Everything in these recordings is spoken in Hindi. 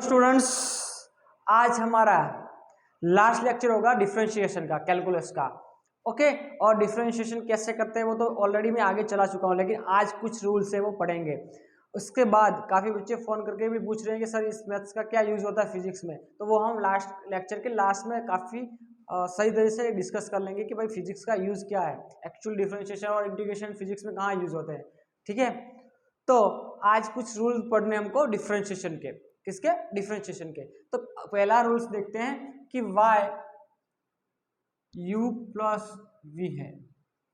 स्टूडेंट्स, आज हमारा लास्ट लेक्चर होगा डिफरेंशिएशन का, कैलकुलस का। ओके, और डिफरेंशिएशन कैसे करते हैं वो तो ऑलरेडी मैं आगे चला चुका हूँ, लेकिन आज कुछ रूल्स है वो पढ़ेंगे। उसके बाद काफ़ी बच्चे फ़ोन करके भी पूछ रहे हैं कि सर इस मैथ्स का क्या यूज़ होता है फिजिक्स में, तो वो हम लास्ट लेक्चर के लास्ट में काफ़ी सही तरह से डिस्कस कर लेंगे कि भाई फिजिक्स का यूज़ क्या है, एक्चुअल डिफरेंशिएशन और इंटीग्रेशन फिजिक्स में कहाँ यूज़ होते हैं। ठीक है, तो आज कुछ रूल पढ़ने हमको डिफरेंशिएशन के, किसके, डिफरेंशिएशन के। तो पहला रूल्स देखते हैं कि y u प्लस वी है।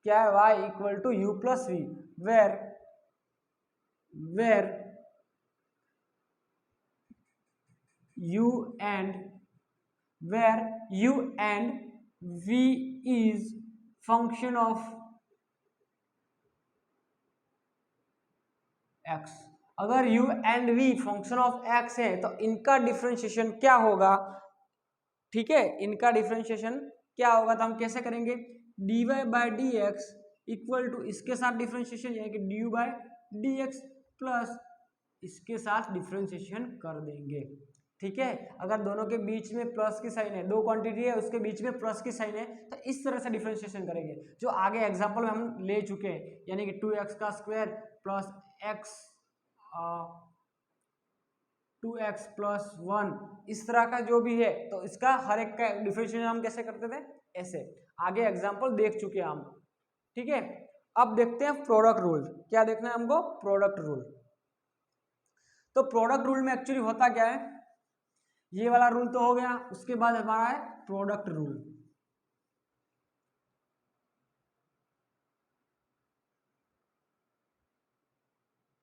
क्या है? y equal to u plus v, where u and v is function of x। अगर u and v function of x है तो इनका डिफरेंशिएशन क्या होगा? ठीक है, इनका डिफरेंशिएशन क्या होगा तो हम कैसे करेंगे? dy by d x equal to, इसके साथ डिफरेंशिएशन यानी कि d by d x plus इसके साथ डिफरेंशिएशन कर देंगे। ठीक है, अगर दोनों के बीच में प्लस की साइन है, दो क्वांटिटी है उसके बीच में प्लस की साइन है, तो इस तरह से डिफरेंशिएशन करेंगे जो आगे एग्जांपल में हम ले चुके हैं, यानी कि 2x का square plus x 2x plus 1, इस तरह का जो भी है, तो इसका हर एक का डिफरेंशिएशन हम कैसे करते थे? ऐसे। आगे एग्जांपल देख चुके हैं हम। ठीक है, अब देखते हैं प्रोडक्ट रूल। क्या देखना है हमको? Product rule. तो प्रोडक्ट रूल में एक्चुअली होता क्या है, ये वाला रूल तो हो गया, उसके बाद हमारा है प्रोडक्ट रूल।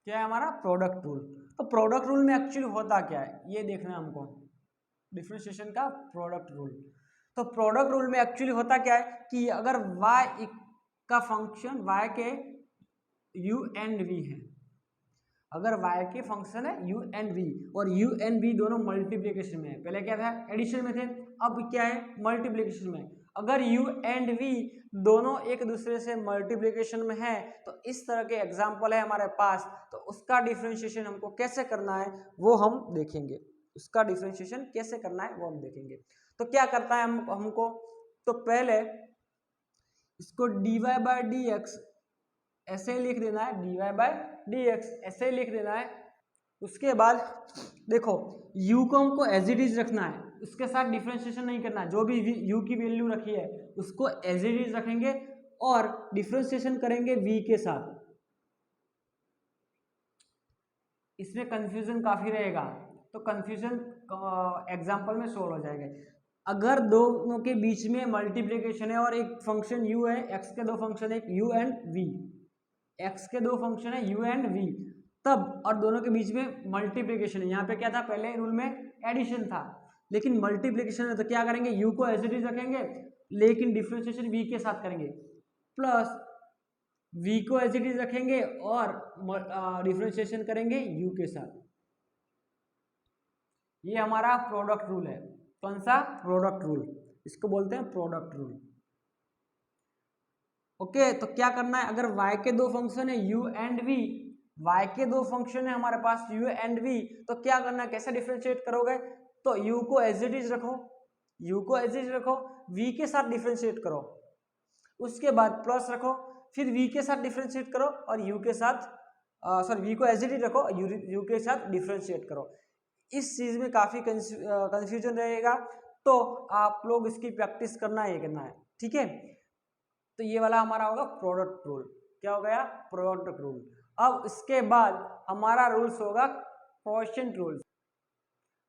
क्या है हमारा? Product rule. तो प्रोडक्ट रूल में एक्चुअली होता क्या है ये देखना है हमको, डिफरेंशिएशन का प्रोडक्ट रूल। तो प्रोडक्ट रूल में एक्चुअली होता क्या है कि अगर y का फंक्शन y के u एंड v है, अगर y के फंक्शन है u एंड v और u एंड v दोनों मल्टीप्लिकेशन में है, पहले क्या था? एडिशन में थे, अब क्या है? मल्टीप्लिकेशन में। अगर u एंड v दोनों एक दूसरे से मल्टीप्लिकेशन में है तो इस तरह के एग्जाम्पल है हमारे पास, तो उसका डिफरेंशिएशन हमको कैसे करना है वो हम देखेंगे। उसका डिफरेंशिएशन कैसे करना है वो हम देखेंगे। तो क्या करता है हमको, तो पहले इसको dy बाई डी एक्स ऐसे ही लिख देना है, dy बाई डी एक्स ऐसे ही लिख देना है। उसके बाद देखो u को हमको एज इट इज रखना है, उसके साथ डिफरेंशिएशन नहीं करना है। जो भी u की वैल्यू रखी है उसको एज इट इज रखेंगे और डिफरेंशिएशन करेंगे v के साथ। इसमें कंफ्यूजन काफी रहेगा, तो कंफ्यूजन एग्जांपल में सोल्व हो जाएगा। अगर दोनों के बीच में मल्टीप्लिकेशन है और एक फंक्शन u है, x के दो फंक्शन है, u एंड v, x के दो फंक्शन है u एंड v, तब और दोनों के बीच में मल्टीप्लिकेशन है। यहाँ पे क्या था? पहले रूल में एडिशन था, लेकिन मल्टीप्लिकेशन है तो क्या करेंगे? u को एज इट इज रखेंगे लेकिन डिफरेंशिएशन v के साथ करेंगे, प्लस v को एज इट इज रखेंगे और डिफरेंशिएशन करेंगे u के साथ। ये हमारा प्रोडक्ट रूल है। कौन सा? प्रोडक्ट रूल, इसको बोलते हैं प्रोडक्ट रूल। ओके, तो क्या करना है? अगर y के दो फंक्शन है u एंड v, y के दो फंक्शन है हमारे पास u एंड v, तो क्या करना है? कैसे डिफरेंशिएट करोगे? तो u को एज इट इज रखो, u को एज इट इज रखो, v के साथ डिफरेंशिएट करो, उसके बाद प्लस रखो, फिर v के साथ डिफरेंशिएट करो और u के साथ v को एज इट इज रखो, u के साथ डिफरेंशिएट करो। इस चीज में काफी कंफ्यूजन रहेगा, तो आप लोग इसकी प्रैक्टिस करना ही करना है। ठीक है, तो ये वाला हमारा होगा प्रोडक्ट रूल। क्या हो गया? Product rule. अब इसके बाद हमारा रूल्स होगा क्वोशिएंट रूल्स,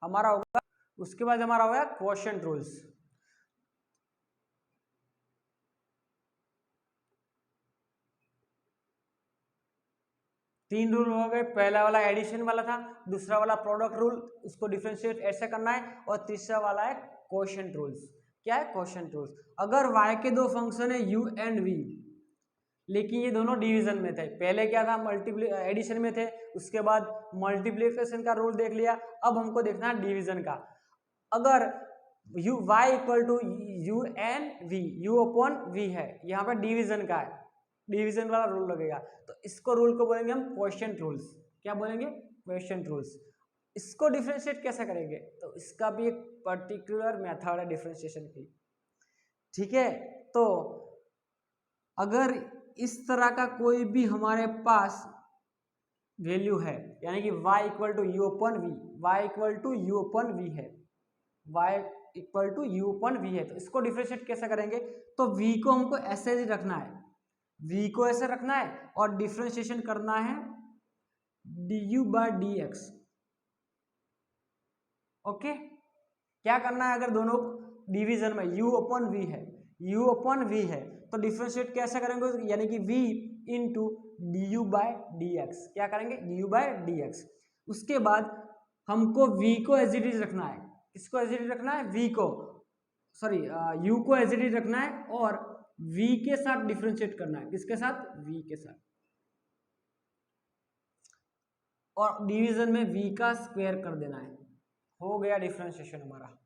हमारा होगा, उसके बाद हमारा होगा क्वोशिएंट रूल्स। तीन रूल हो गए, पहला वाला एडिशन वाला था, दूसरा वाला प्रोडक्ट रूल, उसको डिफरेंशिएट ऐसे करना है, और तीसरा वाला है क्वोशिएंट रूल्स। क्या है? Quotient rules. अगर y के दो फंक्शन है u एंड v, लेकिन ये दोनों डिवीजन में थे, पहले क्या था? एडिशन में थे, उसके बाद मल्टीप्लिकेशन का रूल देख लिया, अब हमको देखना है डिवीजन का। अगर y equal to u and v, u upon v है, यहाँ पे डिवीजन का है, डिवीजन वाला रूल लगेगा, तो इसको रूल को बोलेंगे हम क्वोशिएंट रूल्स। क्या बोलेंगे? Quotient rules. इसको डिफरेंशिएट कैसे करेंगे, तो इसका भी एक पर्टिकुलर मेथड है डिफरेंशिएशन की, ठीक है। तो अगर इस तरह का कोई भी हमारे पास वैल्यू है, यानी कि y equal to u upon v, y equal to u upon v है, y equal to u upon v है, तो इसको डिफरेंशिएट कैसे करेंगे, तो v को हमको ऐसे ही रखना है, v को ऐसे रखना है और डिफरेंशिएशन करना है du बाय dx। ओके, क्या करना है, अगर दोनों डिवीजन में u अपन v है, u अपन v है, तो डिफरेंशिएट कैसे करेंगे, यानी कि v into du by dx, क्या करेंगे du बाय dx। उसके बाद हमको v को एज इट इज रखना है, किसको एज इट इज रखना है, v को, सॉरी u को एज इट इज रखना है और v के साथ डिफरेंशिएट करना है, किसके साथ, v के साथ, और डिवीजन में v का स्क्वायर कर देना है, हो गया डिफरेंशिएशन हमारा।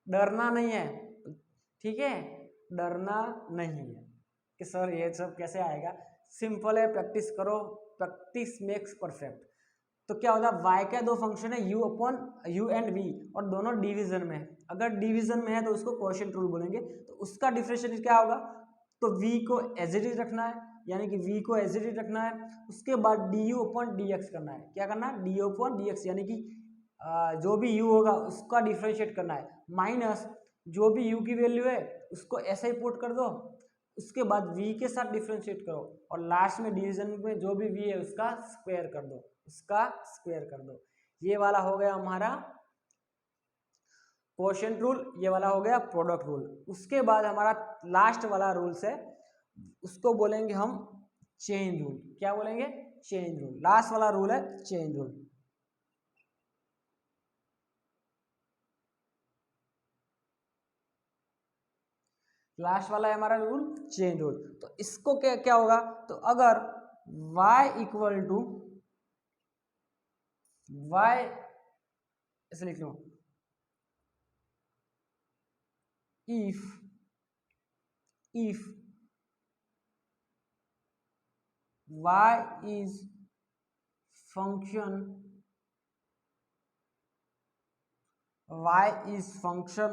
डरना नहीं है, ठीक है, डरना नहीं है कि सर ये सब कैसे आएगा, सिंपल है, प्रैक्टिस करो, प्रैक्टिस मेक्स परफेक्ट। तो क्या होता है, y के दो फंक्शन है u upon u and v और दोनों डिवीजन में है, अगर डिवीजन में है तो उसको क्वोशिएंट रूल बोलेंगे, तो उसका डिफरेंशिएशन क्या होगा, तो v को एज इट इज रखना है, यानी कि v को एज इट इज रखना है, उसके बाद du अपॉन dx करना है, क्या करना है, du अपॉन dx, यानी कि जो भी u होगा उसका डिफरेंशिएट करना है, माइनस जो भी u की वैल्यू है उसको ऐसे ही पुट कर दो, उसके बाद v के साथ डिफरेंशिएट करो और लास्ट में डिवीजन में जो भी v है उसका स्क्वायर कर दो, उसका स्क्वायर कर दो। ये वाला हो गया हमारा क्वोशिएंट रूल, ये वाला हो गया प्रोडक्ट रूल। उसके बाद हमारा लास्ट वाला रूल्स है, उसको बोलेंगे हम चेन रूल। क्या बोलेंगे, चेन रूल। लास्ट वाला रूल है चेन रूल। लास्ट वाला है हमारा रूल चेन रूल। तो इसको क्या क्या होगा, तो अगर y इक्वल टू y, ऐसे लिख लो, if y is function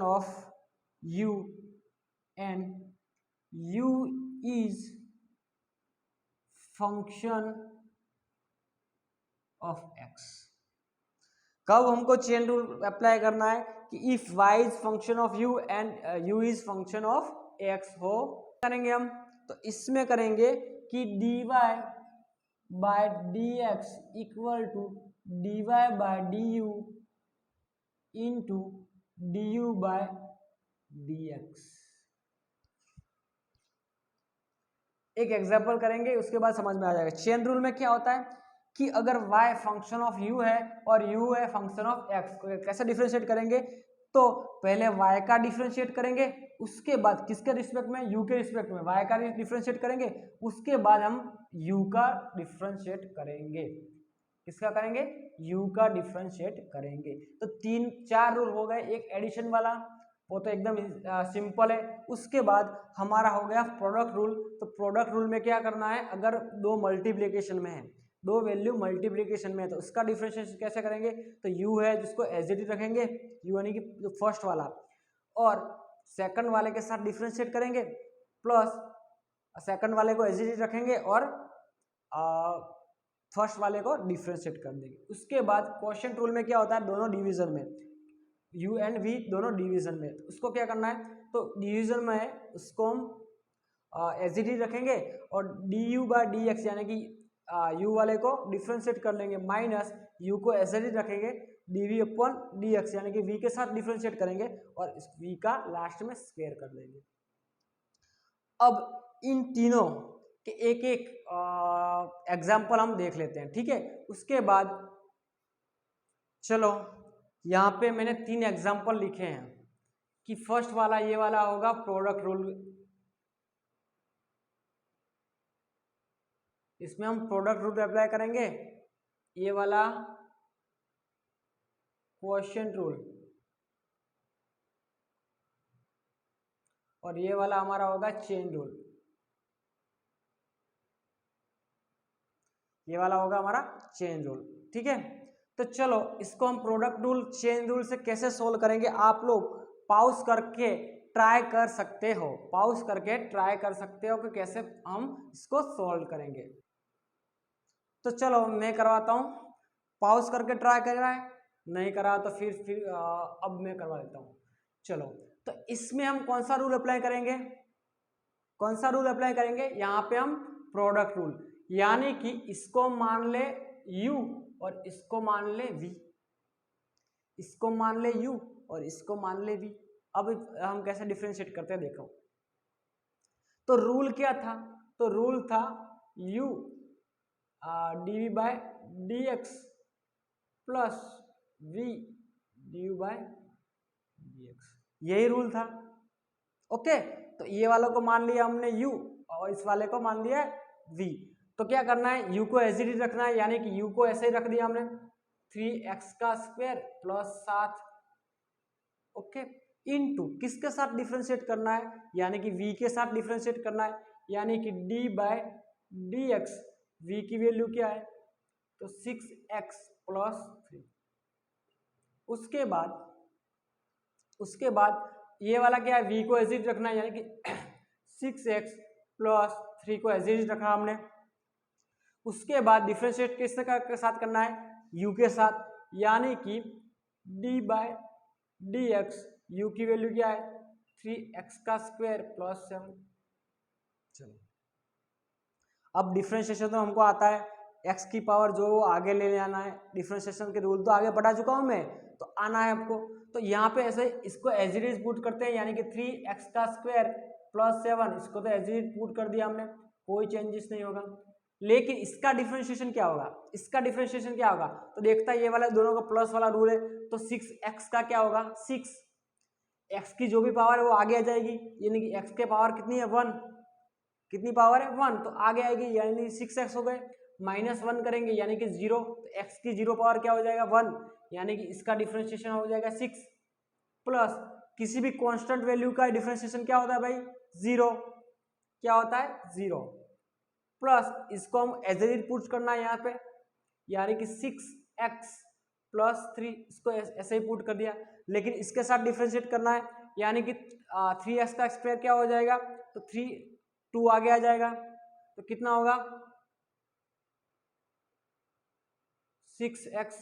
of u and u is function of x। कब हमको चेन रूल अप्लाई करना है कि if y is function of u and u is function of x हो, करेंगे हम, तो इसमें करेंगे कि dy by dx equal to dy by du into du by dx। एक एग्जाम्पल करेंगे, उसके बाद समझ में आ जाएगा। चेन रूल में क्या होता है कि अगर y फंक्शन ऑफ u है और u है फंक्शन ऑफ x, कैसे डिफरेंशिएट करेंगे, तो पहले y का डिफरेंशिएट करेंगे, उसके बाद किसके रिस्पेक्ट में, u के रिस्पेक्ट में y का डिफरेंशिएट करेंगे, उसके बाद हम u का डिफरेंशिएट करेंगे। किसका करेंगे, u का डिफरेंशिएट करेंगे। तो 3-4 रूल हो गए। एक एडिशन वाला, वो तो एकदम सिंपल है। उसके बाद हमारा हो गया प्रोडक्ट रूल। तो प्रोडक्ट रूल में क्या करना है, अगर दो मल्टीप्लिकेशन में है, दो वैल्यू मल्टीप्लिकेशन में है, तो उसका डिफरेंशिएशन कैसे करेंगे, तो u है जिसको एज इट इज रखेंगे, u यानी कि फर्स्ट वाला, और सेकंड वाले के साथ डिफरेंशिएट करेंगे, प्लस सेकंड वाले को एज इट इज रखेंगे और फर्स्ट वाले को डिफरेंशिएट कर देंगे। उसके बाद क्वोशिएंट रूल में क्या होता है, दोनों डिवीजन में, u एंड v दोनों डिवीजन में, तो उसको क्या करना है, तो डिवीजन में है उसको हम एज इट इज रखेंगे और du बाय dx यानी कि u वाले को डिफरेंशिएट कर लेंगे, माइनस u को एज इट इज रखेंगे, dv अपॉन dx यानी कि v के साथ डिफरेंशिएट करेंगे और इस v का लास्ट में स्क्वायर कर लेंगे। अब इन तीनों के एक एक एग्जाम्पल हम देख लेते हैं, ठीक है। उसके बाद चलो यहाँ पे मैंने 3 एग्जाम्पल लिखे हैं कि फर्स्ट वाला ये वाला होगा प्रोडक्ट रूल, इसमें हम प्रोडक्ट रूल अप्लाई करेंगे, ये वाला क्वोशिएंट रूल और ये वाला हमारा होगा चेन रूल, ये वाला होगा हमारा चेन रूल, ठीक है। तो चलो इसको हम प्रोडक्ट रूल चेन रूल से कैसे सोल्व करेंगे, आप लोग पॉज करके ट्राई कर सकते हो, पॉज करके ट्राई कर सकते हो कि कैसे हम इसको सोल्व करेंगे। तो चलो मैं करवाता हूँ, पॉज करके ट्राई कर रहा है, नहीं करा तो फिर अब मैं करवा देता हूँ। चलो तो इसमें हम कौन सा रूल अप्लाई करेंगे, कौन सा रूल अप्लाई करेंगे, यहाँ पे हम प्रोडक्ट रूल, यानी कि इसको मान ले u और इसको मान ले v, इसको मान ले u और इसको मान ले v। अब हम कैसे डिफरेंशिएट करते हैं देखो। तो रूल क्या था, तो रूल था u dv by dx plus v dv by dx, यही रूल था। ओके, तो ये वालों को मान लिया हमने u और इस वाले को मान लिया v। तो क्या करना है, u को ऐसे ही रखना है, यानी कि u को ऐसे ही रख दिया हमने 3x का स्क्वायर प्लस 7, ओके, इनटू किसके साथ डिफरेंशिएट करना है, यानी कि v के साथ डिफरेंशिएट करना है, यानी कि d बाय dx, v की वैल्यू क्या है तो 6x प्लस 3। उसके बाद ये वाला क्या है, v को एज इट रखना है, यानी कि 6x प्लस 3 को एज इट रखा हमने। उसके बाद डिफरेंशिएट किसके के साथ करना है, u के साथ, यानी कि d बाय dx, u की वैल्यू क्या है 3x का स्क्वायर प्लस 7। चलो अब डिफरेंशिएशन तो हमको आता है, x की पावर जो आगे ले आना है, डिफरेंशिएशन के रूल तो आगे पढ़ा चुका हूं मैं, तो आना है आपको। तो यहाँ पे ऐसे इसको एज इट इज पुट करते हैं, यानी कि 3x का स्क्वायर प्लस 7, इसको तो एज इट इज पुट कर दिया हमने, कोई चेंजेस नहीं होगा। लेकिन इसका डिफरेंशिएशन क्या होगा, इसका डिफरेंशिएशन क्या होगा, तो देखता है ये वाला दोनों का प्लस वाला रूल है, तो 6x का क्या होगा 6, x की जो भी पावर है वो आगे आ जाएगी, यानी कि x के पावर कितनी है 1, कितनी पावर है 1, तो आगे आएगी, यानी 6x हो गए, माइनस 1 करेंगे यानी कि 0, तो x की 0 पावर क्या हो जाएगा 1, यानी कि इसका डिफरेंशिएशन हो जाएगा 6, प्लस किसी भी कांस्टेंट वैल्यू का डिफरेंशिएशन क्या होता है भाई 0, क्या होता है 0, प्लस इसको हम एज इट पुट करना है यहाँ पे, यानी कि 6x प्लस 3, इसको ऐसे ही पुट कर दिया, लेकिन इसके साथ डिफरेंशिएट करना है, यानी कि 3x का स्क्वायर क्या हो जाएगा, तो 2 आगे आ जाएगा, तो कितना होगा 6x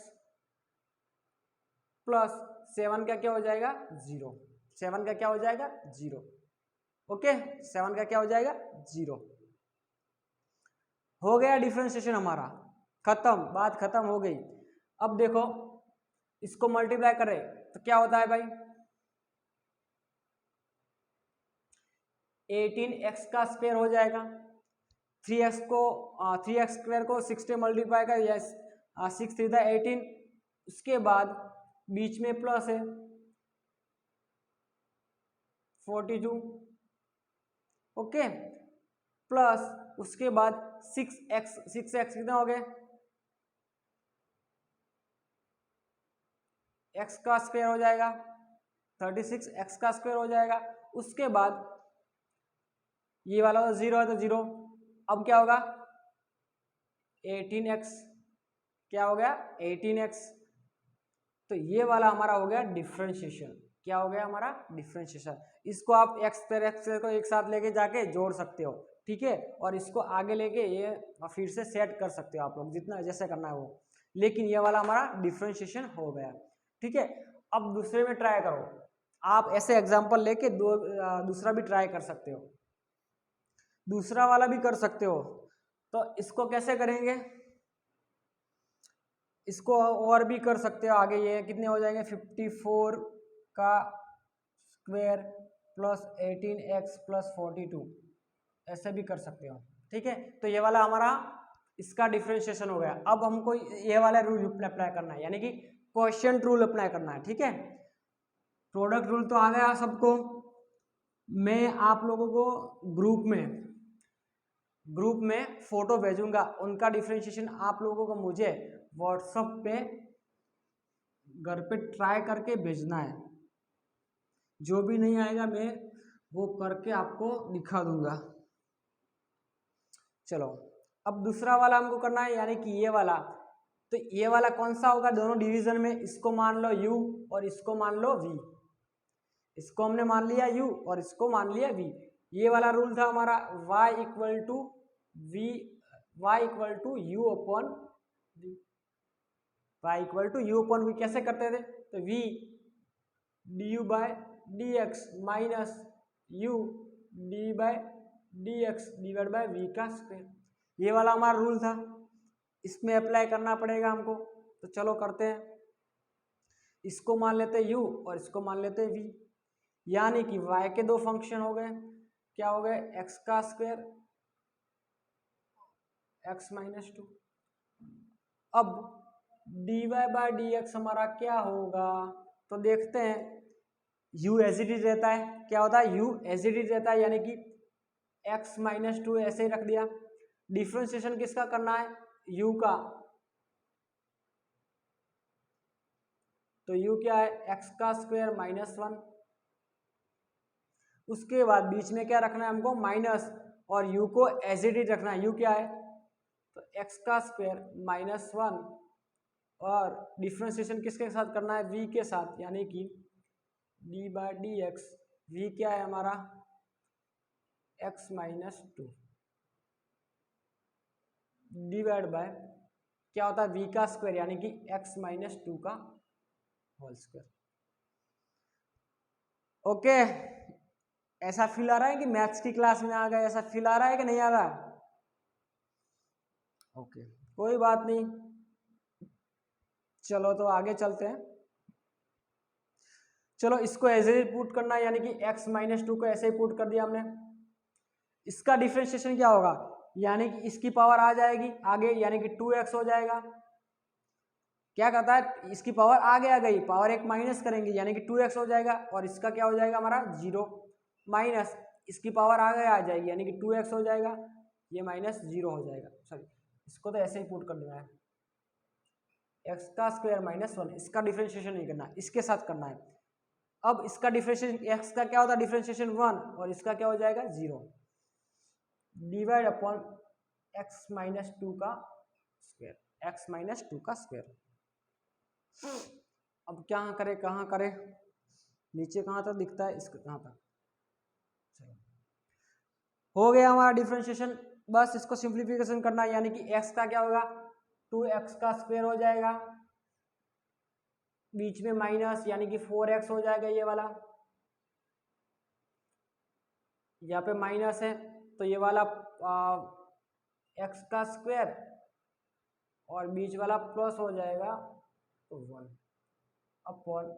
प्लस 7 का क्या हो जाएगा 0, 7 का क्या हो जाएगा 0, ओके, 7 का क्या हो जाएगा 0। हो गया डिफरेंशिएशन हमारा, खत्म, बात खत्म हो गई। अब देखो इसको मल्टीप्लाई करें तो क्या होता है भाई 18x का स्क्वायर हो जाएगा, 3x स्क्वायर को 6 से मल्टीप्लाई कर, यस 6 3 था 18, उसके बाद बीच में प्लस है 42, ओके, प्लस उसके बाद 6x कितना हो गया x का स्क्वायर हो जाएगा 36, x का स्क्वायर हो जाएगा, उसके बाद ये वाला 0 है तो 0, अब क्या होगा 18x, क्या हो गया 18x, तो ये वाला हमारा हो गया डिफरेंशिएशन, क्या हो गया हमारा डिफरेंशिएशन। इसको आप x को एक साथ लेके जाके जोड़ सकते हो, ठीक है, और इसको आगे लेके ये फिर से सेट कर सकते हो आप लोग, जितना जैसे करना है वो, लेकिन ये वाला हमारा डिफरेंशिएशन हो गया, ठीक है। अब दूसरे में ट्राई करो, आप ऐसे एग्जांपल लेके दूसरा भी ट्राई कर सकते हो, दूसरा वाला भी कर सकते हो। तो इसको कैसे करेंगे, इसको और भी कर सकते हो आगे, ये कितने हो जाएंगे 54 का स्क्वायर प्लस 18x प्लस 42, ऐसे भी कर सकते हो, ठीक है। तो ये वाला हमारा इसका डिफरेंशिएशन हो गया। अब हमको ये वाला रूल अप्लाई करना है, यानी कि क्वोशिएंट रूल अप्लाई करना है, ठीक है। प्रोडक्ट रूल तो आ गया सबको, मैं आप लोगों को ग्रुप में फोटो भेजूंगा, उनका डिफरेंशिएशन आप लोगों को मुझे व्हाट्सएप पे घर पे ट्राई करके भेजना है, जो भी नहीं आएगा मैं वो करके आपको दिखा दूंगा। चलो अब दूसरा वाला हमको करना है, यानी कि ये वाला, तो तो ये वाला कौन सा होगा दोनों डिवीजन में, इसको मान लो u और इसको मान लो v, इसको हमने मान लिया u और इसको मान लिया v। ये वाला रूल था हमारा y equal to v, y equal to u upon v, y equal to u upon v कैसे करते थे, तो v du by dx minus u d by dx divide by v का स्क्वायर, ये वाला हमारा रूल था, इसमें अप्लाई करना पड़ेगा हमको। तो चलो करते हैं, इसको मान लेते हैं u और इसको मान लेते हैं v, यानी कि y के दो फंक्शन हो गए, क्या हो गए, x का स्क्वायर x माइनस 2। अब dy बाय dx हमारा क्या होगा, तो देखते हैं, u एज इट इज रहता है, क्या होता है u एज इट इज रहता है, यानी कि x माइनस 2 ऐसे ही रख दिया। डिफ्रेंशिएशन किसका करना है, u का, तो u क्या है x का स्क्वायर माइनस 1, उसके बाद बीच में क्या रखना है हमको माइनस, और u को एज इट इज रखना है, u क्या है, तो x का स्क्वायर माइनस 1, और डिफ्रेंशिएशन किसके साथ करना है, v के साथ, यानी कि d by d x, v क्या है हमारा x माइनस 2 डिवाइड बाय क्या होता है v का स्क्वायर, यानी कि x माइनस 2 का होल स्क्वायर। ओके, ऐसा फील आ रहा है कि मैथ्स की क्लास में आ गए, ऐसा फील आ रहा है कि नहीं आ रहा, ओके कोई बात नहीं, चलो तो आगे चलते हैं। चलो इसको ऐसे ही पुट करना है, यानी कि x माइनस 2 को ऐसे ही पुट कर दिया हमने। इसका डिफरेंशिएशन क्या होगा, यानी कि इसकी पावर आ जाएगी आगे, यानी कि 2x हो जाएगा। क्या कहता है, इसकी पावर आगे आ गई, पावर एक माइनस करेंगे, यानी कि 2x हो जाएगा, और इसका क्या हो जाएगा हमारा 0, माइनस इसकी पावर आगे आ जाएगी, यानी कि 2x हो जाएगा, ये माइनस 0 हो जाएगा। सॉरी, इसको तो ऐसे ही पुट कर देना है, x का स्क्वायर माइनस 1, इसका डिफरेंशिएशन नहीं करना, इसके साथ करना है। अब इसका डिफरेंशिएशन, x का क्या होता है डिफरेंशिएशन 1, और इसका क्या हो जाएगा 0, डिवाइड अपॉन x माइनस 2 का स्क्वायर, x माइनस 2 का स्क्वायर। अब क्या करें, कहाँ करें, नीचे कहाँ तक दिखता है, इसको कहाँ तक, हो गया हमारा डिफरेंशिएशन। बस इसको सिंप्लीफिकेशन करना है, यानी कि x का क्या होगा 2x का स्क्वायर हो जाएगा, बीच में माइनस, यानी कि 4x हो जाएगा, ये वाला यहाँ पे माइनस है, तो ये वाला x का स्क्वायर, और बीच वाला प्लस हो जाएगा, तो 1 अपॉन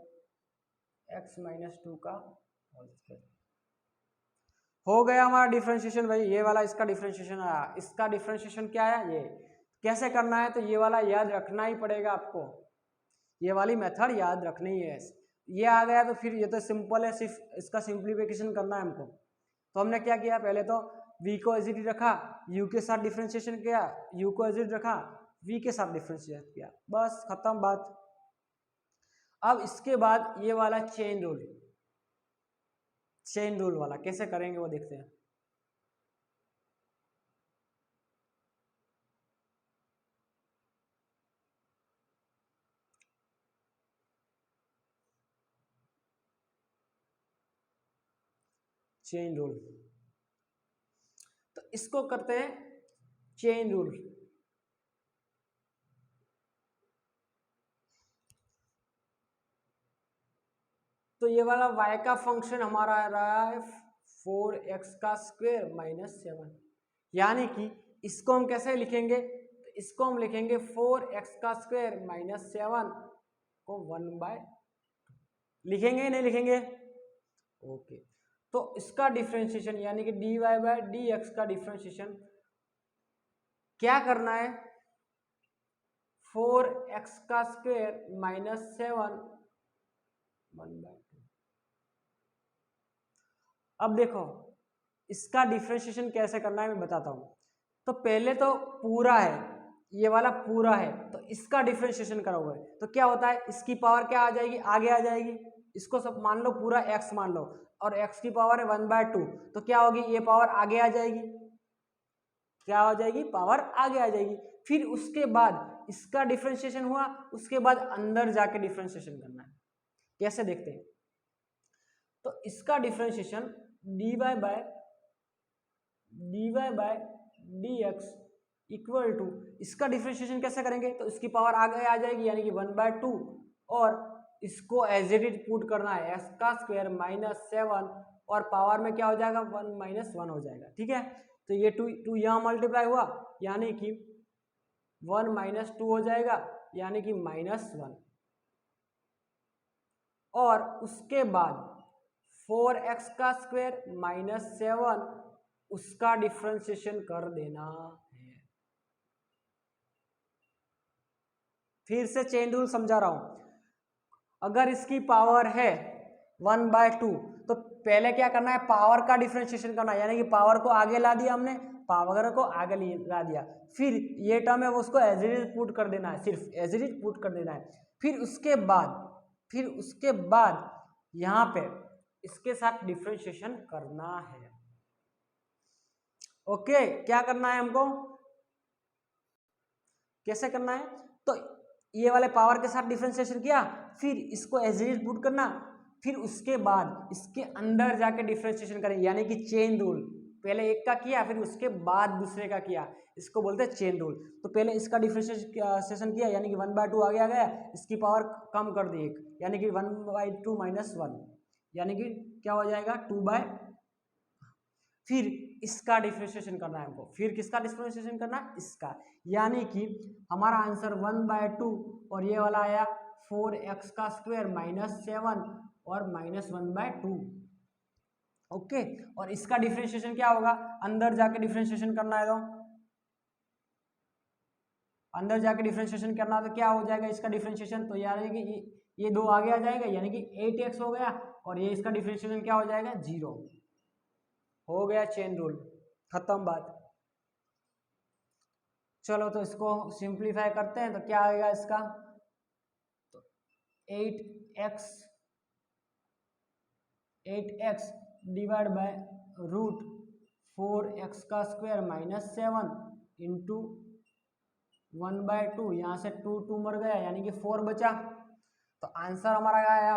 x माइनस 2 का होल स्क्वायर। हो गया हमारा डिफरेंशिएशन भाई, ये वाला इसका डिफरेंशिएशन आया। इसका डिफरेंशिएशन क्या है, ये कैसे करना है, तो ये वाला याद रखना ही पड़ेगा आपको, ये वाली मेथड याद रखनी है। ये आ गया तो फिर ये तो सिंपल है, सिर्फ इसका सिंप्लीफिकेशन करना है हमको। तो हमने क्या किया, पहले तो v को एज इट इज रखा, u के साथ डिफरेंशिएशन किया, u को एज इट रखा, v के साथ डिफरेंशिएट किया, बस खत्म बात। अब इसके बाद ये वाला चेन रूल, चेन रूल वाला कैसे करेंगे वो देखते हैं। चेन रूल, तो इसको करते हैं चेन रूल। तो ये वाला y का फंक्शन हमारा आ रहा है 4x का स्क्वायर माइनस 7, यानी कि इसको हम कैसे लिखेंगे, तो इसको हम लिखेंगे 4x का स्क्वायर माइनस 7 को 1/2 लिखेंगे, नहीं लिखेंगे, ओके। तो इसका डिफरेंशिएशन, यानी कि dy बाय dx का डिफरेंशिएशन क्या करना है, 4x का स्क्वायर माइनस 7 1/2। अब देखो इसका डिफरेंशिएशन कैसे करना है मैं बताता हूँ। तो पहले तो पूरा है, ये वाला पूरा है, तो इसका डिफरेंशिएशन करोगे तो क्या होता है, इसकी पावर क्या आ जाएगी, आगे आ जाएगी। इसको सब मान लो, पूरा x मान लो, और x की पावर है 1/2, तो क्या होगी, ये पावर आगे आ जाएगी, क्या हो जाएगी, पावर आगे आ जाएगी। फिर उसके बाद इसका डिफरेंशिएशन हुआ, उसके बाद अंदर जाके डिफरेंशिएशन करना है। कैसे देखते हैं? तो इसका differentiation dy by dx equal to, इसका डिफरेंशिएशन कैसे करेंगे? तो इसकी पावर आगे आ जाएगी यानी कि 1/2 और इसको एज इट इज पुट करना है x का स्क्वायर माइनस 7 और पावर में क्या हो जाएगा 1 माइनस 1 हो जाएगा। ठीक है, तो ये 2 यहाँ मल्टीप्लाई हुआ यानी कि 1 माइनस 2 हो जाएगा यानी कि -1 और उसके बाद 4x का स्क्वायर माइनस 7 उसका डिफरेंशिएशन कर देना है। फिर से चेन रूल समझा रहा हूं, अगर इसकी पावर है 1/2 तो पहले क्या करना है, पावर का डिफरेंशिएशन करना है, यानी कि पावर को आगे ला दिया हमने, पावर को आगे ला दिया, फिर ये टर्म है वो उसको एज इट इज पुट कर देना है, सिर्फ एज इट इज पुट कर देना है। फिर उसके बाद यहाँ पे इसके साथ डिफरेंशिएशन करना है। ओके, क्या करना है हमको, कैसे करना है? तो ये वाले पावर के साथ डिफरेंशिएशन किया, फिर इसको एज इट इज पुट करना, फिर उसके बाद इसके अंदर जाके डिफरेंशिएशन करें, यानी कि चेन रूल, पहले एक का किया फिर उसके बाद दूसरे का किया, इसको बोलते हैं चेन रूल। तो पहले इसका डिफरेंशिएशन किया यानी कि 1/2 आगे आ गया, इसकी पावर कम कर दी 1 यानी कि 1/2 माइनस 1 यानी कि क्या हो जाएगा 2/, फिर इसका डिफरेंशिएशन करना है हमको, फिर किसका डिफरेंशिएशन करना है, इसका, यानी कि हमारा आंसर 1/2 और ये वाला आया 4x का स्क्वायर माइनस 7 और -1/2। ओके, और इसका डिफरेंशिएशन क्या होगा, अंदर जाके डिफरेंशिएशन करना है, तो अंदर जाके डिफरेंशिएशन करना है तो क्या हो जाएगा इसका डिफरेंशिएशन, तो यानी कि ये 2 आगे आ जाएगा यानी कि 8x हो गया और ये इसका डिफरेंशिएशन क्या हो जाएगा 0 हो गया। चेन रूल खत्म बात। चलो तो इसको सिंप्लीफाई करते हैं, तो क्या आएगा इसका, तो 8x divide by root 4x का स्क्वायर माइनस 7 इंटू 1/2, यहाँ से 2 मर गया यानी कि 4 बचा, तो आंसर हमारा क्या आया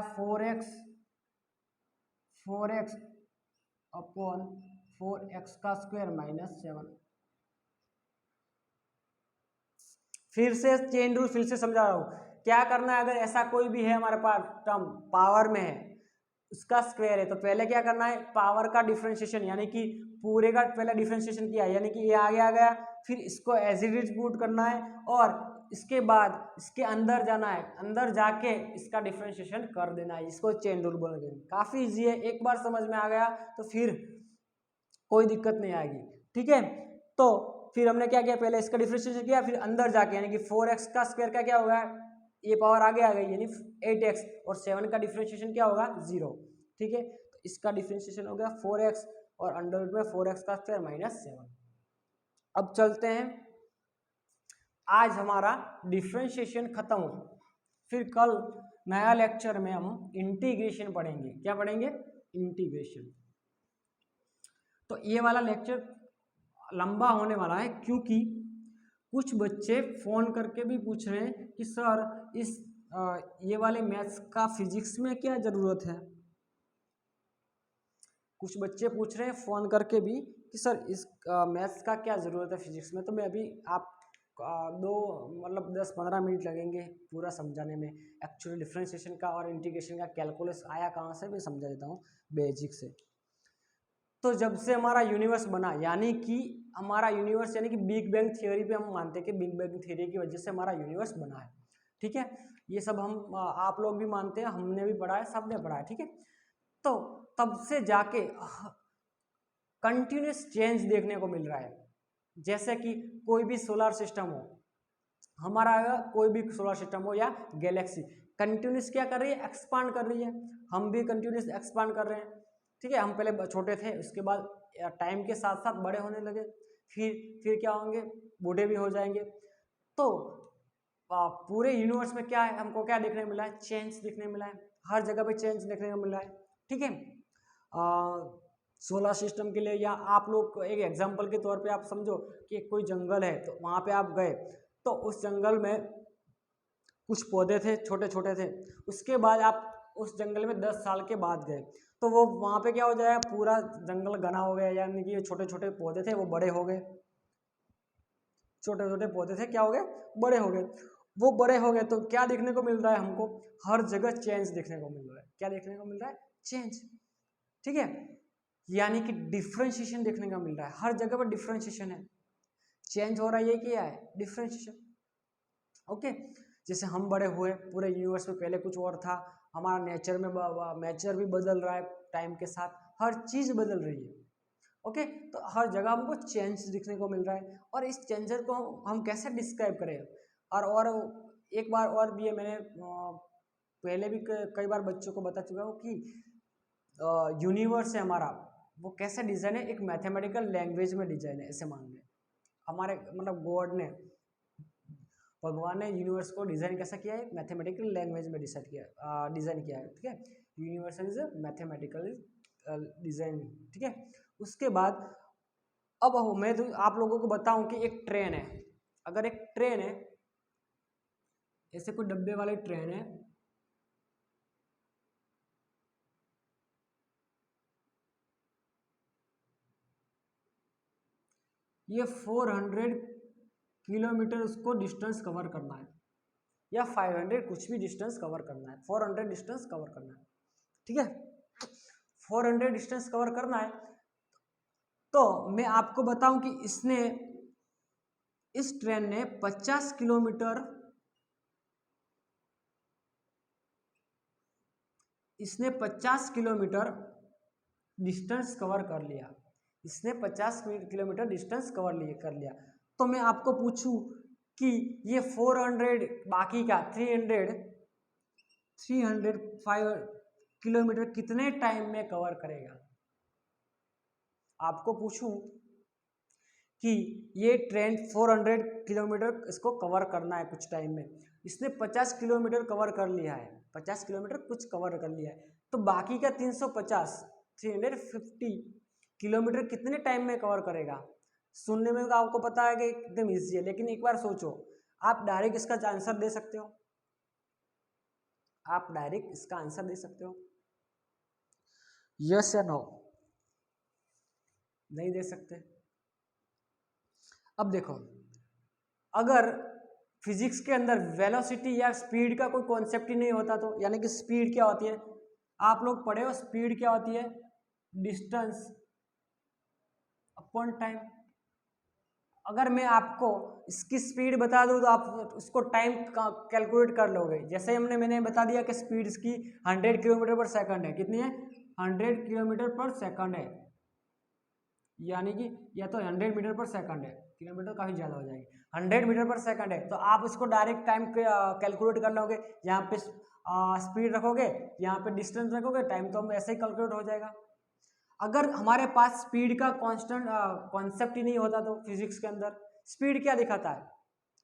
4x अपॉन 4x का स्क्वायर माइनस 7। फिर से चेन रूल फिर से समझा रहा हूं, क्या करना है, अगर ऐसा कोई भी है हमारे पास टर्म पावर में है उसका स्क्वायर है, तो पहले क्या करना है, पावर का डिफरेंशिएशन यानी कि पूरे का पहले डिफरेंशिएशन किया यानी कि ये आगे आ गया, फिर इसको एज इट इज पुट करना है और इसके बाद इसके अंदर जाना है, अंदर जाके इसका डिफरेंशिएशन कर देना है, इसको चेन रूल बोलेंगे। काफी इजी है, एक बार समझ में आ गया तो फिर कोई दिक्कत नहीं आएगी। ठीक है, तो फिर हमने क्या किया, पहले इसका डिफरेंशिएशन किया, फिर अंदर जाके यानी कि 4x का स्क्वायर का क्या होगा, ये पावर आगे आ गई यानी 8x और 7 का डिफरेंशिएशन क्या होगा 0। ठीक है, तो इसका डिफरेंशिएशन हो गया 4x और अंडर रूट में 4x का स्क्वायर माइनस 7। अब चलते हैं, आज हमारा डिफरेंशिएशन खत्म हुआ, फिर कल नया लेक्चर में हम इंटीग्रेशन पढ़ेंगे। क्या पढ़ेंगे, इंटीग्रेशन। तो ये वाला लेक्चर लंबा होने वाला है क्योंकि कुछ बच्चे फोन करके भी पूछ रहे हैं कि सर इस ये वाले मैथ्स का फिजिक्स में क्या जरूरत है। कुछ बच्चे पूछ रहे हैं फोन करके भी कि सर इस मैथ्स का क्या ज़रूरत है फिजिक्स में। तो मैं अभी आप 10-15 मिनट लगेंगे पूरा समझाने में, एक्चुअली डिफरेंशिएशन का और इंटीग्रेशन का कैलकुलस आया कहाँ से मैं समझा देता हूँ बेसिक से। तो जब से हमारा यूनिवर्स बना, यानी कि हमारा यूनिवर्स यानी कि बिग बैंग थ्योरी पे हम मानते हैं कि बिग बैंग थ्योरी की वजह से हमारा यूनिवर्स बना है। ठीक है, ये सब हम आप लोग भी मानते हैं, हमने भी पढ़ा है, सबने पढ़ा है। ठीक है, तो तब से जाके कंटिन्यूस चेंज देखने को मिल रहा है। जैसे कि कोई भी सोलर सिस्टम हो, हमारा कोई भी सोलर सिस्टम हो या गैलेक्सी कंटिन्यूस क्या कर रही है, एक्सपांड कर रही है। हम भी कंटिन्यूस एक्सपांड कर रहे हैं। ठीक है, हम पहले छोटे थे, उसके बाद टाइम के साथ साथ बड़े होने लगे, फिर क्या होंगे, बूढ़े भी हो जाएंगे। तो पूरे यूनिवर्स में क्या है, हमको क्या देखने को मिला है, चेंज देखने को मिला है, हर जगह पे चेंज देखने को मिला है। ठीक है, सोलर सिस्टम के लिए, या आप लोग एक एग्जांपल के तौर पे आप समझो कि कोई जंगल है, तो वहाँ पे आप गए तो उस जंगल में कुछ पौधे थे, छोटे छोटे थे। उसके बाद आप उस जंगल में 10 साल के बाद गए तो वो वहाँ पे क्या हो जाएगा, पूरा जंगल घना हो गया, यानी कि छोटे छोटे पौधे थे वो बड़े हो गए। छोटे छोटे पौधे थे क्या हो गए, बड़े हो गए। वो बड़े हो गए तो क्या देखने को मिल रहा है हमको, हर जगह चेंज देखने को मिल रहा है। क्या देखने को मिल रहा है, चेंज। ठीक है, यानी कि डिफ्रेंशिएशन देखने को मिल रहा है, हर जगह पर डिफ्रेंशिएशन है, चेंज हो रहा है। ये क्या है, डिफ्रेंशिएशन। ओके, जैसे हम बड़े हुए, पूरे यूनिवर्स में पहले कुछ और था, हमारा नेचर में नेचर भी बदल रहा है टाइम के साथ, हर चीज बदल रही है। ओके, तो हर जगह हमको चेंज दिखने को मिल रहा है। और इस चेंजर को हम कैसे डिस्क्राइब करें। और एक बार और भी है, मैंने पहले भी कई बार बच्चों को बता चुका हूँ कि यूनिवर्स है हमारा, वो कैसे डिजाइन है, एक मैथमेटिकल लैंग्वेज में डिजाइन है। ऐसे मान लें, हमारे मतलब गॉड ने, भगवान ने यूनिवर्स को डिजाइन कैसा किया है, मैथमेटिकल लैंग्वेज में डिजाइन किया है। ठीक है, यूनिवर्स इज मैथमेटिकल डिजाइन। ठीक है, उसके बाद अब मैं तो आप लोगों को बताऊं कि एक ट्रेन है, अगर एक ट्रेन है, ऐसे कोई डब्बे वाली ट्रेन है, ये 400 किलोमीटर उसको डिस्टेंस कवर करना है, या 500 कुछ भी डिस्टेंस कवर करना है, 400 डिस्टेंस कवर करना है। ठीक है, 400 डिस्टेंस कवर करना है। तो मैं आपको बताऊं कि इस ट्रेन ने 50 किलोमीटर, इसने 50 किलोमीटर डिस्टेंस कवर कर लिया। इसने 50 किलोमीटर डिस्टेंस कर लिया। तो मैं आपको पूछूं कि ये 400 बाकी का 305 किलोमीटर कितने टाइम में कवर करेगा। आपको पूछूं कि ये ट्रेन 400 किलोमीटर इसको कवर करना है कुछ टाइम में, इसने 50 किलोमीटर कवर कर लिया है, 50 किलोमीटर कुछ कवर कर लिया है, तो बाकी का 350 किलोमीटर कितने टाइम में कवर करेगा। सुनने में तो आपको पता है कि एकदम ईजी है, लेकिन एक बार सोचो, आप डायरेक्ट इसका आंसर दे सकते हो, आप डायरेक्ट इसका आंसर दे सकते हो, यस या नो, नहीं दे सकते। अब देखो, अगर फिजिक्स के अंदर वेलोसिटी या स्पीड का कोई कॉन्सेप्ट ही नहीं होता, तो यानी कि स्पीड क्या होती है, आप लोग पढ़े हो स्पीड क्या होती है, डिस्टेंस अपॉन टाइम। अगर मैं आपको इसकी स्पीड बता दूं तो आप उसको टाइम कैलकुलेट कर लोगे। जैसे मैंने बता दिया कि स्पीड इसकी 100 किलोमीटर पर सेकंड है, कितनी है, 100 किलोमीटर पर सेकंड है, यानी कि या तो 100 मीटर पर सेकंड है, किलोमीटर काफ़ी ज़्यादा हो जाएगी, 100 मीटर पर सेकंड है, तो आप उसको डायरेक्ट टाइम कैलकुलेट कर लोगे। यहाँ पे स्पीड रखोगे, यहाँ पे डिस्टेंस रखोगे, टाइम तो हम ऐसे ही कैलकुलेट हो जाएगा। अगर हमारे पास स्पीड का कांस्टेंट कॉन्सेप्ट ही नहीं होता तो फिजिक्स के अंदर स्पीड क्या दिखाता है,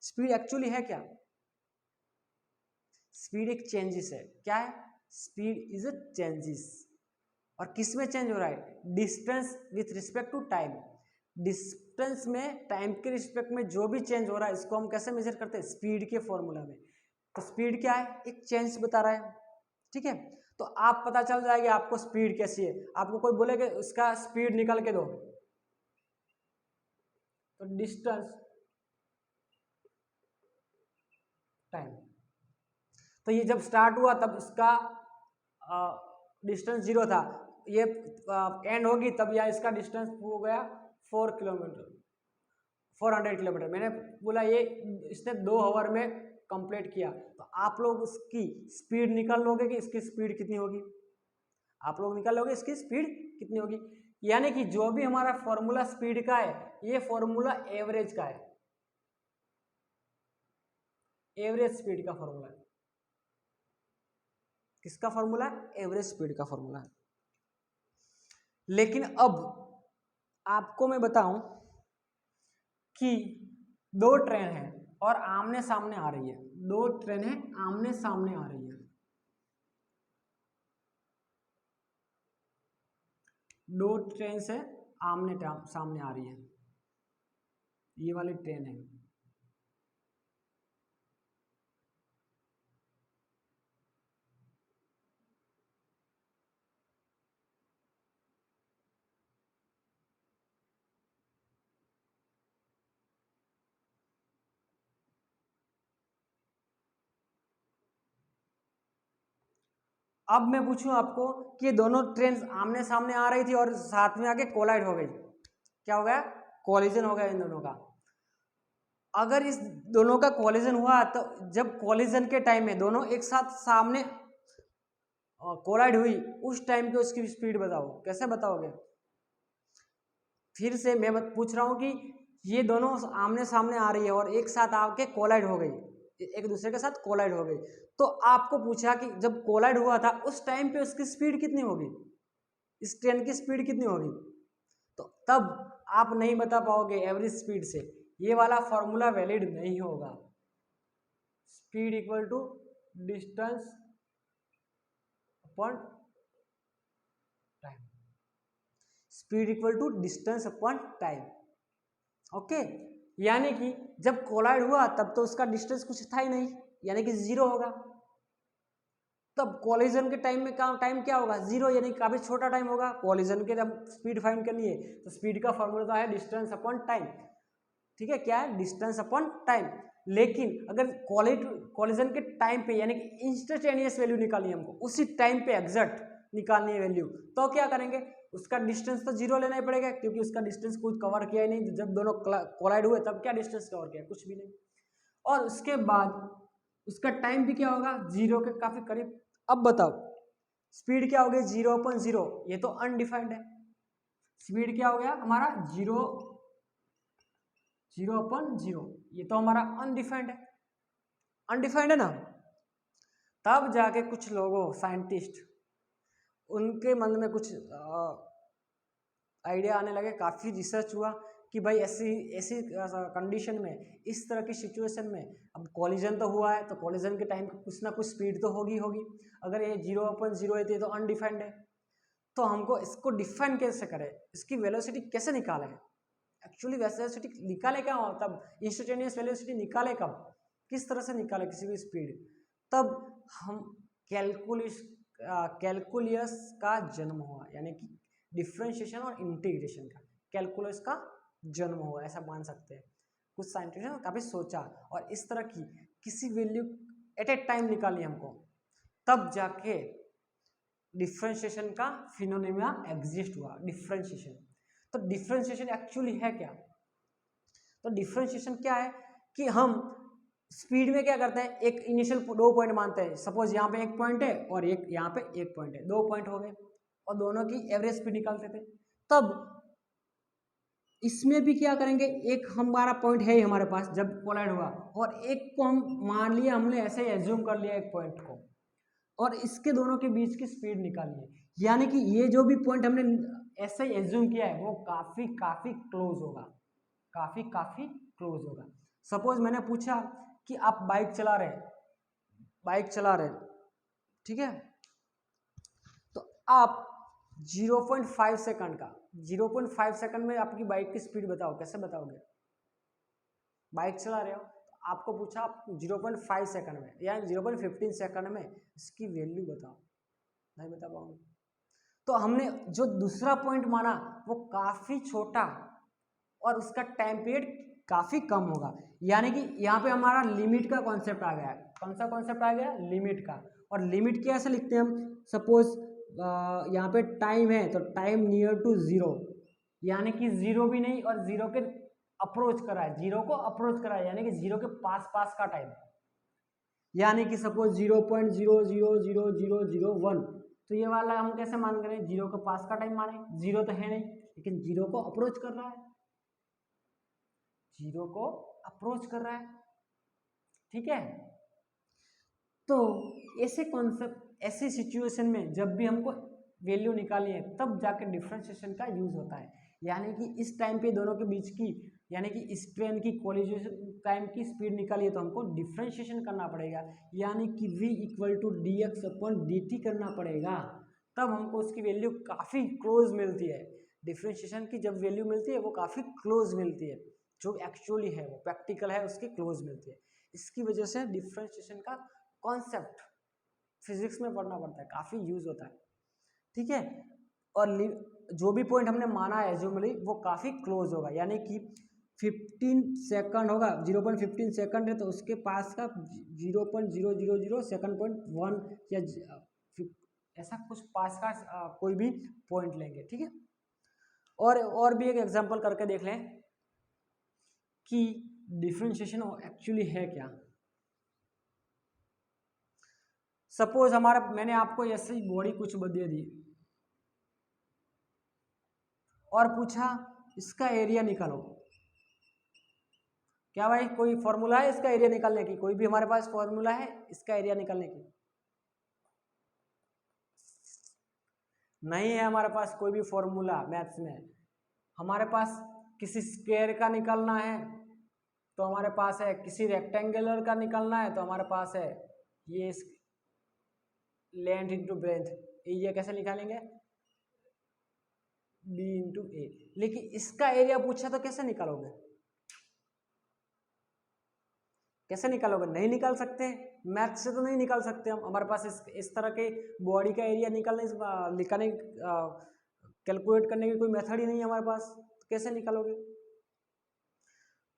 स्पीड एक्चुअली है क्या, स्पीड एक चेंजेस है। क्या है, स्पीड इज अ चेंजेस। और किस में चेंज हो रहा है, distance with respect to time. Distance में टाइम के रिस्पेक्ट में जो भी चेंज हो रहा है, इसको हम कैसे मेजर करते हैं, स्पीड के फॉर्मूला में। तो स्पीड क्या है, एक चेंज बता रहा है। ठीक है, तो आप पता चल जाएगा आपको स्पीड कैसी है। आपको कोई बोले कि उसका स्पीड निकाल के दो, तो डिस्टेंस टाइम, तो ये जब स्टार्ट हुआ तब इसका डिस्टेंस 0 था, ये एंड होगी तब यह इसका डिस्टेंस हो गया 4 किलोमीटर, 400 किलोमीटर। मैंने बोला ये इसने 2 आवर में कंप्लीट किया। तो आप लोग उसकी स्पीड निकाल लोगे कि इसकी स्पीड कितनी होगी, आप लोग निकाल लोगे इसकी स्पीड कितनी होगी। यानी कि जो भी हमारा फॉर्मूला स्पीड का है, ये फॉर्मूला एवरेज का है, एवरेज स्पीड का फॉर्मूला है। किसका फॉर्मूला है, एवरेज स्पीड का फॉर्मूला है। लेकिन अब आपको मैं बताऊं कि 2 ट्रेन है और आमने सामने आ रही है, 2 ट्रेन है आमने सामने आ रही है, 2 ट्रेन से आमने सामने आ रही है, ये वाली ट्रेन है। अब मैं पूछूं आपको कि ये दोनों ट्रेन आमने सामने आ रही थी और साथ में आके कोलाइड हो गई, क्या हो गया, कोलिजन हो गया इन दोनों का। अगर इस दोनों का कोलिजन हुआ तो जब कोलिजन के टाइम में दोनों एक साथ सामने कोलाइड हुई, उस टाइम पे उसकी स्पीड बताओ, कैसे बताओगे। फिर से मैं पूछ रहा हूं कि ये दोनों आमने सामने आ रही है और एक साथ आके कोलाइड हो गई, एक दूसरे के साथ कोलाइड हो गई, तो आपको पूछा कि जब कोलाइड हुआ था उस टाइम पे उसकी स्पीड कितनी होगी, इस ट्रेन की स्पीड कितनी होगी, तो तब आप नहीं बता पाओगे एवरेज स्पीड से, ये वाला फॉर्मूला वैलिड नहीं होगा। Speed equal to distance upon time, speed equal to distance upon time, okay. यानी कि जब कोलाइड हुआ तब तो उसका डिस्टेंस कुछ था ही नहीं, यानी कि जीरो होगा, तब कोलिजन के टाइम में टाइम क्या होगा, जीरो, यानी काफी छोटा टाइम होगा। कोलिजन के जब स्पीड फाइंड करनी है तो स्पीड का फॉर्मूला है डिस्टेंस अपॉन टाइम, ठीक है, क्या है, डिस्टेंस अपॉन टाइम। लेकिन अगर कोलिजन के टाइम पे यानी कि इंस्टेंटेनियस वैल्यू निकालनी है हमको, उसी टाइम पे एग्जैक्ट निकालनी है वैल्यू, तो क्या करेंगे, उसका डिस्टेंस तो जीरो लेना ही पड़ेगा, क्योंकि उसका डिस्टेंस कुछ कवर किया ही नहीं, जब दोनों कोलाइड हुए तब क्या डिस्टेंस कवर किया, कुछ भी नहीं। और उसके बाद उसका टाइम भी क्या होगा, जीरो के काफी करीब। अब बताओ स्पीड क्या हो गई, 0/0, ये तो अनडिफाइंड है, स्पीड क्या हो गया हमारा 0/0, ये तो हमारा अनडिफाइंड है, अनडिफाइंड है ना। तब जाके कुछ लोगों साइंटिस्ट उनके मन में कुछ आइडिया आने लगे, काफ़ी रिसर्च हुआ कि भाई ऐसी ऐसी कंडीशन में, इस तरह की सिचुएशन में, अब कॉलिजन तो हुआ है तो कॉलिजन के टाइम कुछ ना कुछ स्पीड तो होगी होगी, अगर ये 0/0 है तो अनडिफाइंड है, तो हमको इसको डिफाइन कैसे करें, इसकी वेलोसिटी कैसे निकालें, एक्चुअली वेलोसिटी निकाले क्या हो, तब इंस्टेंटेनियस वेलोसिटी निकाले कब, किस तरह से निकाले किसी भी स्पीड, तब हम कैलकुलस का जन्म हुआ, यानी कि डिफ्रेंशिएशन और इंटीग्रेशन का, कैलकुलस का जन्म हुआ ऐसा मान सकते हैं। कुछ साइंटिस्ट ने काफी सोचा और इस तरह की किसी वैल्यू एट ए टाइम निकाली हमको, तब जाके डिफ्रेंशिएशन का फिनोमेना एग्जिस्ट हुआ, डिफ्रेंशिएशन। तो डिफ्रेंशिएशन एक्चुअली है क्या, तो डिफ्रेंशिएशन क्या है कि हम स्पीड में क्या करते हैं, एक इनिशियल दो पॉइंट मानते हैं, सपोज यहाँ पे एक पॉइंट है और एक यहाँ पे एक पॉइंट है, दो पॉइंट हो गए और दोनों की एवरेज स्पीड निकालते थे। तब इसमें भी क्या करेंगे, एक हमारा पॉइंट है ही हमारे पास जब कोलाइड हुआ, और एक को हम मान लिया, हमने ऐसे ही एज्यूम कर लिया एक पॉइंट को, और इसके दोनों के बीच की स्पीड निकाली है, यानी कि ये जो भी पॉइंट हमने ऐसे ही एज्यूम किया है वो काफी काफी क्लोज होगा, काफी काफी क्लोज होगा। सपोज मैंने पूछा कि आप बाइक चला रहे, ठीक है, तो आप 0.5 सेकंड का 0.5 सेकंड में आपकी बाइक की स्पीड बताओ, कैसे बताओगे, बाइक चला रहे हो तो आपको पूछा आप 0.5 सेकंड में या 0.15 सेकंड में इसकी वैल्यू बताओ, नहीं बता पाओगे। तो हमने जो दूसरा पॉइंट माना वो काफी छोटा और उसका टाइम पीरियड काफी कम होगा, यानी कि यहाँ पे हमारा लिमिट का कॉन्सेप्ट आ गया है। कौन सा कॉन्सेप्ट आ गया, लिमिट का। और लिमिट कैसे लिखते हैं हम, सपोज यहाँ पे टाइम है तो टाइम नियर टू जीरो, यानी कि जीरो भी नहीं और जीरो के अप्रोच करा है, जीरो को अप्रोच करा है, यानी कि जीरो के पास पास का टाइम, यानी कि सपोज 0.0000001, तो ये वाला हम कैसे मान करें, जीरो के पास का टाइम माने, जीरो तो है नहीं लेकिन जीरो को अप्रोच कर रहा है, जीरो को अप्रोच कर रहा है, ठीक है। तो ऐसे कॉन्सेप्ट, ऐसे सिचुएशन में जब भी हमको वैल्यू निकालनी है तब जाके डिफरेंशिएशन का यूज होता है, यानी कि इस टाइम पे दोनों के बीच की, यानी कि इस ट्रेन की कोलिजन टाइम की स्पीड निकाली है तो हमको डिफरेंशिएशन करना पड़ेगा, यानी कि v इक्वल टू dx/dt करना पड़ेगा, तब हमको उसकी वैल्यू काफ़ी क्लोज मिलती है। डिफरेंशिएशन की जब वैल्यू मिलती है वो काफ़ी क्लोज मिलती है, जो एक्चुअली है वो प्रैक्टिकल है उसकी क्लोज मिलती है। इसकी वजह से डिफरेंशिएशन का कॉन्सेप्ट फिजिक्स में पढ़ना पड़ता है, काफ़ी यूज होता है, ठीक है। और जो भी पॉइंट हमने माना है एज्यूमली वो काफ़ी क्लोज होगा, यानी कि 15 सेकंड होगा, 0.15 सेकंड है तो उसके पास का 0.000 सेकंड पॉइंट 1 या ऐसा कुछ पास का कोई भी पॉइंट लेंगे, ठीक है। और भी एक एग्जांपल करके देख लें कि डिफरेंशिएशन एक्चुअली है क्या। सपोज हमारा, मैंने आपको ऐसे ही बॉडी कुछ दे दी और पूछा इसका एरिया निकालो। क्या भाई कोई फॉर्मूला है इसका एरिया निकालने की? कोई भी हमारे पास फॉर्मूला है इसका एरिया निकालने की? नहीं है हमारे पास कोई भी फॉर्मूला मैथ्स में। हमारे पास किसी स्क्वायर का निकालना है तो हमारे पास है, किसी रेक्टेंगुलर का निकालना है तो हमारे पास है ये लेंथ इंटू ब्रेथ। ये कैसे निकालेंगे? बी इंटू ए। लेकिन इसका एरिया पूछा तो कैसे निकालोगे? कैसे निकालोगे? नहीं निकाल सकते, मैथ से तो नहीं निकाल सकते हम। हमारे पास इस तरह के बॉडी का एरिया निकालने कैलकुलेट करने की कोई मेथड ही नहीं है हमारे पास, तो कैसे निकालोगे?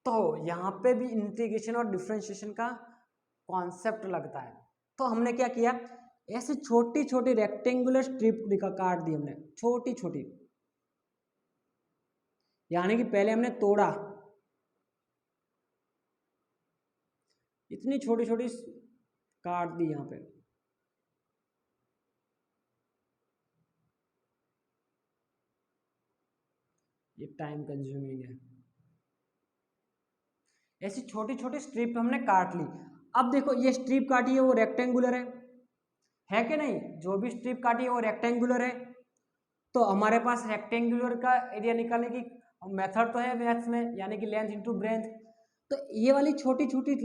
तो यहाँ पे भी इंटीग्रेशन और डिफरेंशिएशन का कॉन्सेप्ट लगता है। तो हमने क्या किया, ऐसे छोटी छोटी रेक्टेंगुलर स्ट्रिप काट दी हमने, छोटी छोटी, यानी कि पहले हमने तोड़ा, इतनी छोटी छोटी काट दी यहाँ पे। ये टाइम कंज्यूमिंग है। ऐसी छोटी छोटी स्ट्रिप हमने काट ली। अब देखो ये स्ट्रिप काटी है वो रेक्टेंगुलर है कि नहीं? जो भी स्ट्रिप काटी है वो रेक्टेंगुलर है। तो हमारे पास रेक्टेंगुलर का एरिया निकालने की मेथड तो है मैथ्स में, यानी कि लेंथ इंटू ब्रेथ। तो ये वाली छोटी छोटी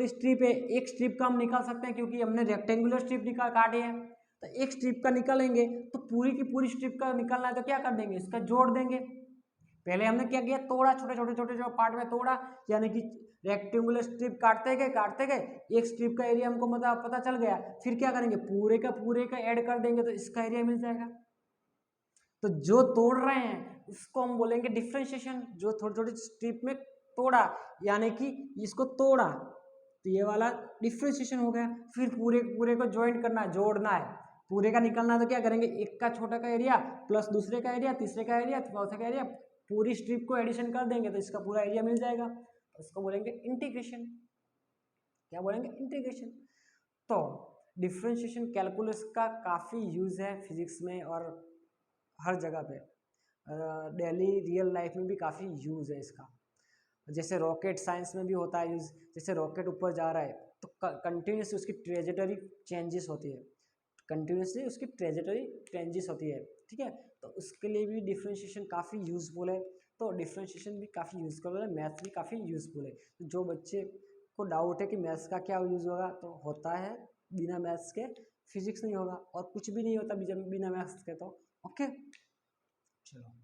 स्ट्रिप है, एक स्ट्रिप का हम निकाल सकते हैं क्योंकि हमने रेक्टेंगुलर स्ट्रिप काटी है। तो एक स्ट्रिप का निकालेंगे तो पूरी की पूरी स्ट्रिप का निकालना है तो क्या कर देंगे, इसका जोड़ देंगे। पहले हमने क्या किया, तोड़ा, छोटे छोटे छोटे छोटे पार्ट में तोड़ा, यानी कि रेक्टेंगुलर स्ट्रिप काटते गए, एक स्ट्रिप का एरिया हमको मतलब पता चल गया। फिर क्या करेंगे, पूरे का ऐड कर देंगे तो इसका एरिया मिल जाएगा। तो जो तोड़ रहे हैं उसको हम बोलेंगे डिफरेंशिएशन। जो थोड़ी थोड़ी स्ट्रिप में तोड़ा, यानी कि इसको तोड़ा, तो ये वाला डिफरेंशिएशन हो गया। फिर पूरे को ज्वाइंट करना है, जोड़ना है, पूरे का निकलना है तो क्या करेंगे, एक का छोटा का एरिया प्लस दूसरे का एरिया, तीसरे का एरिया, चौथे का एरिया, पूरी स्ट्रिप को एडिशन कर देंगे तो इसका पूरा एरिया मिल जाएगा। उसको बोलेंगे इंटीग्रेशन। क्या बोलेंगे? इंटीग्रेशन। तो डिफरेंशिएशन कैलकुलस का काफ़ी यूज़ है फिजिक्स में और हर जगह पे, डेली रियल लाइफ में भी काफ़ी यूज़ है इसका। जैसे रॉकेट साइंस में भी होता है यूज़। जैसे रॉकेट ऊपर जा रहा है तो कंटिन्यूसली उसकी ट्रेजेटरी चेंजेस होती है, ठीक है। तो उसके लिए भी डिफरेंशिएशन काफ़ी यूज़फुल है। तो डिफरेंशिएशन भी काफ़ी यूज़फुल है, मैथ्स भी काफ़ी यूज़फुल है। तो जो बच्चे को डाउट है कि मैथ्स का क्या यूज़ होगा, तो होता है, बिना मैथ्स के फिजिक्स नहीं होगा और कुछ भी नहीं होता बिना मैथ्स के। तो ओके, चलो।